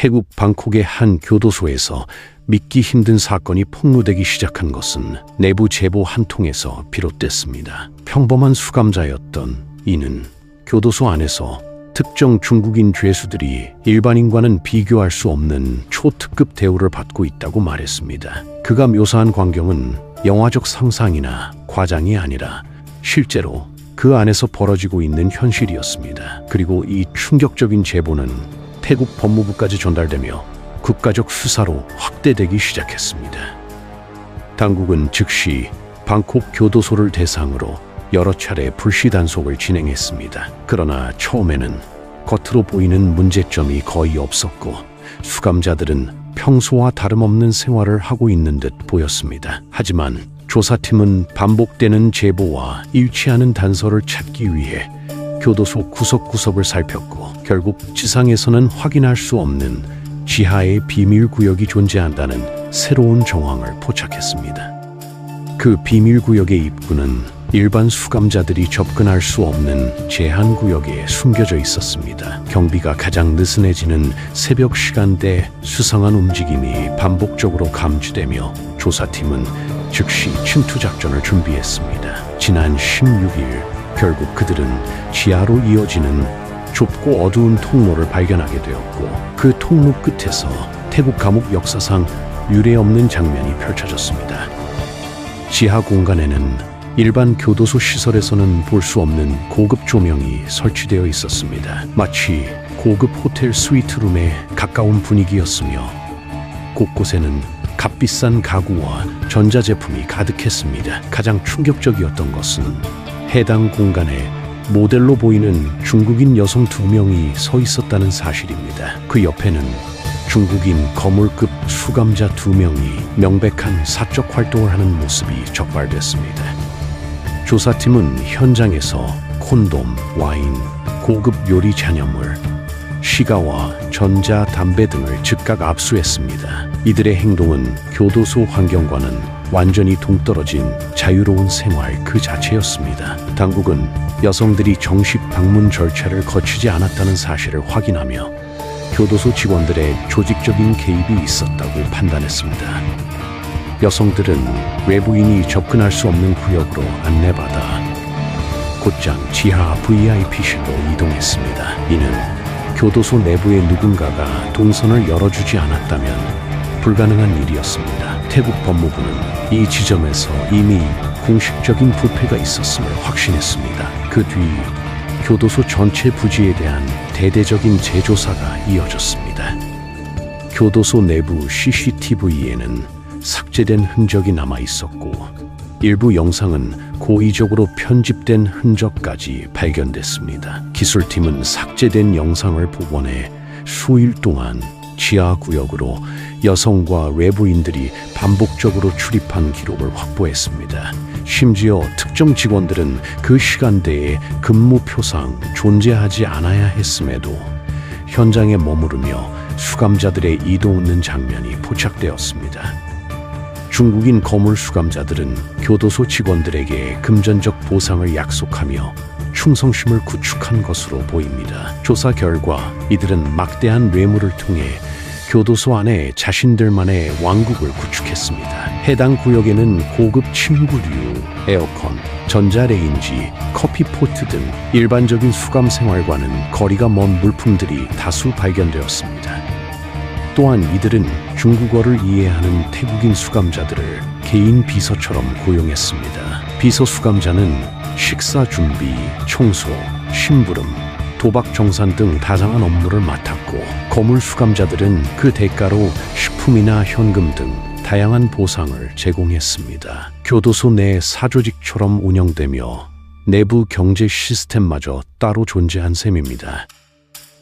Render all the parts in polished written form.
태국 방콕의 한 교도소에서 믿기 힘든 사건이 폭로되기 시작한 것은 내부 제보 한 통에서 비롯됐습니다. 평범한 수감자였던 이는 교도소 안에서 특정 중국인 죄수들이 일반인과는 비교할 수 없는 초특급 대우를 받고 있다고 말했습니다. 그가 묘사한 광경은 영화적 상상이나 과장이 아니라 실제로 그 안에서 벌어지고 있는 현실이었습니다. 그리고 이 충격적인 제보는 태국 법무부까지 전달되며 국가적 수사로 확대되기 시작했습니다. 당국은 즉시 방콕 교도소를 대상으로 여러 차례 불시 단속을 진행했습니다. 그러나 처음에는 겉으로 보이는 문제점이 거의 없었고 수감자들은 평소와 다름없는 생활을 하고 있는 듯 보였습니다. 하지만 조사팀은 반복되는 제보와 일치하는 단서를 찾기 위해 교도소 구석구석을 살폈고 결국 지상에서는 확인할 수 없는 지하의 비밀 구역이 존재한다는 새로운 정황을 포착했습니다. 그 비밀 구역의 입구는 일반 수감자들이 접근할 수 없는 제한 구역에 숨겨져 있었습니다. 경비가 가장 느슨해지는 새벽 시간대 수상한 움직임이 반복적으로 감지되며 조사팀은 즉시 침투 작전을 준비했습니다. 지난 16일 결국 그들은 지하로 이어지는 좁고 어두운 통로를 발견하게 되었고 그 통로 끝에서 태국 감옥 역사상 유례없는 장면이 펼쳐졌습니다. 지하 공간에는 일반 교도소 시설에서는 볼 수 없는 고급 조명이 설치되어 있었습니다. 마치 고급 호텔 스위트룸에 가까운 분위기였으며 곳곳에는 값비싼 가구와 전자제품이 가득했습니다. 가장 충격적이었던 것은 해당 공간에 모델로 보이는 중국인 여성 2명이 서 있었다는 사실입니다. 그 옆에는 중국인 거물급 수감자 2명이 명백한 사적 활동을 하는 모습이 적발됐습니다. 조사팀은 현장에서 콘돔, 와인, 고급 요리 잔여물, 시가와 전자, 담배 등을 즉각 압수했습니다. 이들의 행동은 교도소 환경과는 완전히 동떨어진 자유로운 생활 그 자체였습니다. 당국은 여성들이 정식 방문 절차를 거치지 않았다는 사실을 확인하며 교도소 직원들의 조직적인 개입이 있었다고 판단했습니다. 여성들은 외부인이 접근할 수 없는 구역으로 안내받아 곧장 지하 VIP실로 이동했습니다. 이는 교도소 내부의 누군가가 동선을 열어주지 않았다면 불가능한 일이었습니다. 태국 법무부는 이 지점에서 이미 공식적인 부패가 있었음을 확신했습니다. 그 뒤 교도소 전체 부지에 대한 대대적인 재조사가 이어졌습니다. 교도소 내부 CCTV에는 삭제된 흔적이 남아 있었고 일부 영상은 고의적으로 편집된 흔적까지 발견됐습니다. 기술팀은 삭제된 영상을 복원해 수일 동안 지하 구역으로 여성과 외부인들이 반복적으로 출입한 기록을 확보했습니다. 심지어 특정 직원들은 그 시간대에 근무표상 존재하지 않아야 했음에도 현장에 머무르며 수감자들의 이동 없는 장면이 포착되었습니다. 중국인 거물 수감자들은 교도소 직원들에게 금전적 보상을 약속하며 충성심을 구축한 것으로 보입니다. 조사 결과 이들은 막대한 뇌물을 통해 교도소 안에 자신들만의 왕국을 구축했습니다. 해당 구역에는 고급 침구류, 에어컨, 전자레인지, 커피포트 등 일반적인 수감 생활과는 거리가 먼 물품들이 다수 발견되었습니다. 또한 이들은 중국어를 이해하는 태국인 수감자들을 개인 비서처럼 고용했습니다. 비서 수감자는 식사 준비, 청소, 심부름, 도박 정산 등 다양한 업무를 맡았고 거물 수감자들은 그 대가로 식품이나 현금 등 다양한 보상을 제공했습니다. 교도소 내 사조직처럼 운영되며 내부 경제 시스템마저 따로 존재한 셈입니다.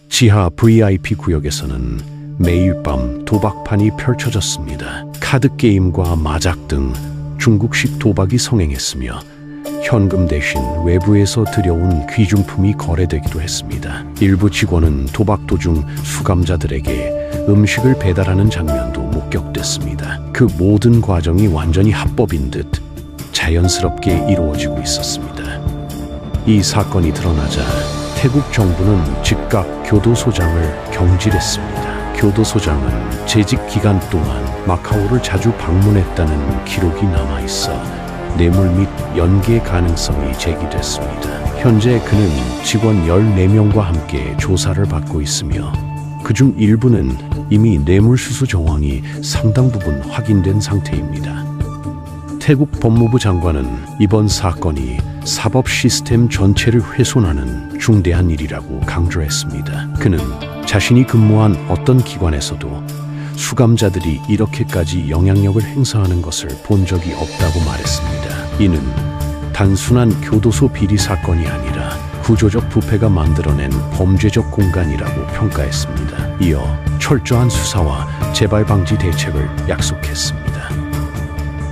지하 VIP 구역에서는 매일 밤 도박판이 펼쳐졌습니다. 카드게임과 마작 등 중국식 도박이 성행했으며 현금 대신 외부에서 들여온 귀중품이 거래되기도 했습니다. 일부 직원은 도박 도중 수감자들에게 음식을 배달하는 장면도 목격됐습니다. 그 모든 과정이 완전히 합법인 듯 자연스럽게 이루어지고 있었습니다. 이 사건이 드러나자 태국 정부는 즉각 교도소장을 경질했습니다. 교도소장은 재직 기간 동안 마카오를 자주 방문했다는 기록이 남아있어 뇌물 및 연계 가능성이 제기됐습니다. 현재 그는 직원 14명과 함께 조사를 받고 있으며 그중 일부는 이미 뇌물수수 정황이 상당 부분 확인된 상태입니다. 태국 법무부 장관은 이번 사건이 사법 시스템 전체를 훼손하는 중대한 일이라고 강조했습니다. 그는 자신이 근무한 어떤 기관에서도 수감자들이 이렇게까지 영향력을 행사하는 것을 본 적이 없다고 말했습니다. 이는 단순한 교도소 비리 사건이 아니라 구조적 부패가 만들어낸 범죄적 공간이라고 평가했습니다. 이어 철저한 수사와 재발 방지 대책을 약속했습니다.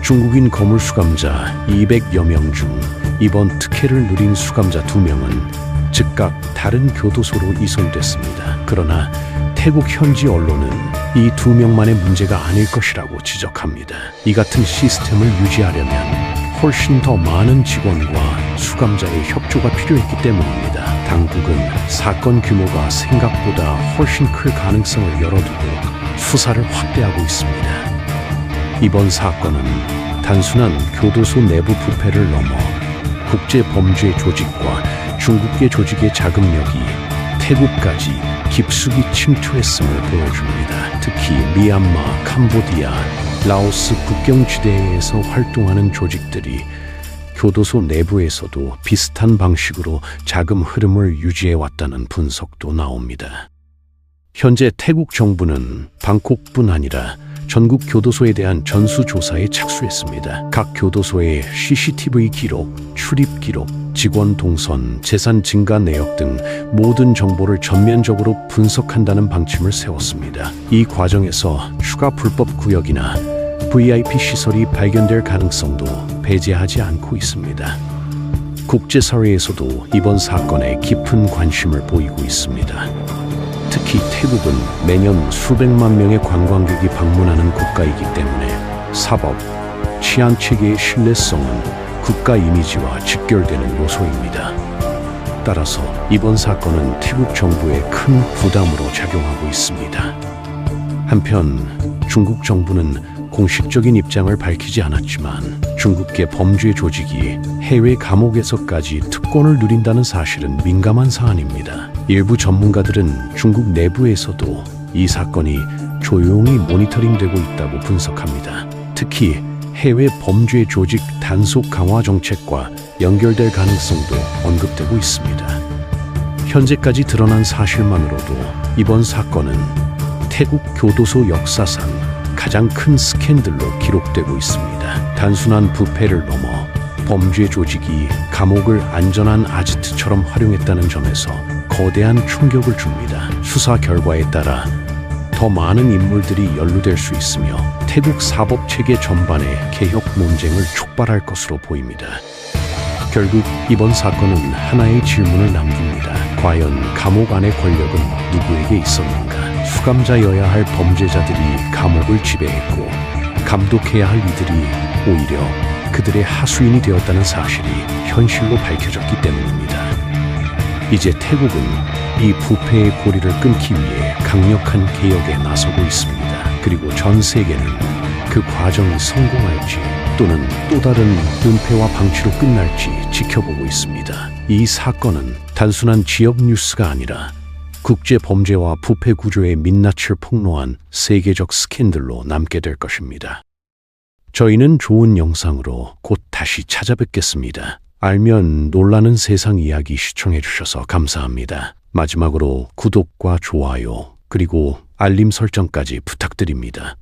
중국인 거물 수감자 200여 명 중 이번 특혜를 누린 수감자 2명은 즉각 다른 교도소로 이송됐습니다. 그러나 태국 현지 언론은 이 2명만의 문제가 아닐 것이라고 지적합니다. 이 같은 시스템을 유지하려면 훨씬 더 많은 직원과 수감자의 협조가 필요했기 때문입니다. 당국은 사건 규모가 생각보다 훨씬 클 가능성을 열어두고 수사를 확대하고 있습니다. 이번 사건은 단순한 교도소 내부 부패를 넘어 국제 범죄 조직과 중국계 조직의 자금력이 태국까지 깊숙이 침투했음을 보여줍니다. 특히 미얀마, 캄보디아, 라오스 국경지대에서 활동하는 조직들이 교도소 내부에서도 비슷한 방식으로 자금 흐름을 유지해왔다는 분석도 나옵니다. 현재 태국 정부는 방콕뿐 아니라 전국 교도소에 대한 전수조사에 착수했습니다. 각 교도소의 CCTV 기록, 출입 기록, 직원 동선, 재산 증가 내역 등 모든 정보를 전면적으로 분석한다는 방침을 세웠습니다. 이 과정에서 추가 불법 구역이나 VIP 시설이 발견될 가능성도 배제하지 않고 있습니다. 국제사회에서도 이번 사건에 깊은 관심을 보이고 있습니다. 특히 태국은 매년 수백만 명의 관광객이 방문하는 국가이기 때문에 사법, 치안 체계의 신뢰성은 국가 이미지와 직결되는 요소입니다. 따라서 이번 사건은 태국 정부에 큰 부담으로 작용하고 있습니다. 한편 중국 정부는 공식적인 입장을 밝히지 않았지만 중국계 범죄 조직이 해외 감옥에서까지 특권을 누린다는 사실은 민감한 사안입니다. 일부 전문가들은 중국 내부에서도 이 사건이 조용히 모니터링되고 있다고 분석합니다. 특히 해외 범죄 조직 단속 강화 정책과 연결될 가능성도 언급되고 있습니다. 현재까지 드러난 사실만으로도 이번 사건은 태국 교도소 역사상 가장 큰 스캔들로 기록되고 있습니다. 단순한 부패를 넘어 범죄 조직이 감옥을 안전한 아지트처럼 활용했다는 점에서 거대한 충격을 줍니다. 수사 결과에 따라 더 많은 인물들이 연루될 수 있으며 태국 사법 체계 전반의 개혁 논쟁을 촉발할 것으로 보입니다. 결국 이번 사건은 하나의 질문을 남깁니다. 과연 감옥 안의 권력은 누구에게 있었는가? 수감자여야 할 범죄자들이 감옥을 지배했고 감독해야 할 이들이 오히려 그들의 하수인이 되었다는 사실이 현실로 밝혀졌기 때문입니다. 이제 태국은 이 부패의 고리를 끊기 위해 강력한 개혁에 나서고 있습니다. 그리고 전 세계는 그 과정이 성공할지 또는 또 다른 은폐와 방치로 끝날지 지켜보고 있습니다. 이 사건은 단순한 지역 뉴스가 아니라 국제 범죄와 부패 구조의 민낯을 폭로한 세계적 스캔들로 남게 될 것입니다. 저희는 좋은 영상으로 곧 다시 찾아뵙겠습니다. 알면 놀라는 세상 이야기 시청해 주셔서 감사합니다. 마지막으로 구독과 좋아요 그리고 알림 설정까지 부탁드립니다.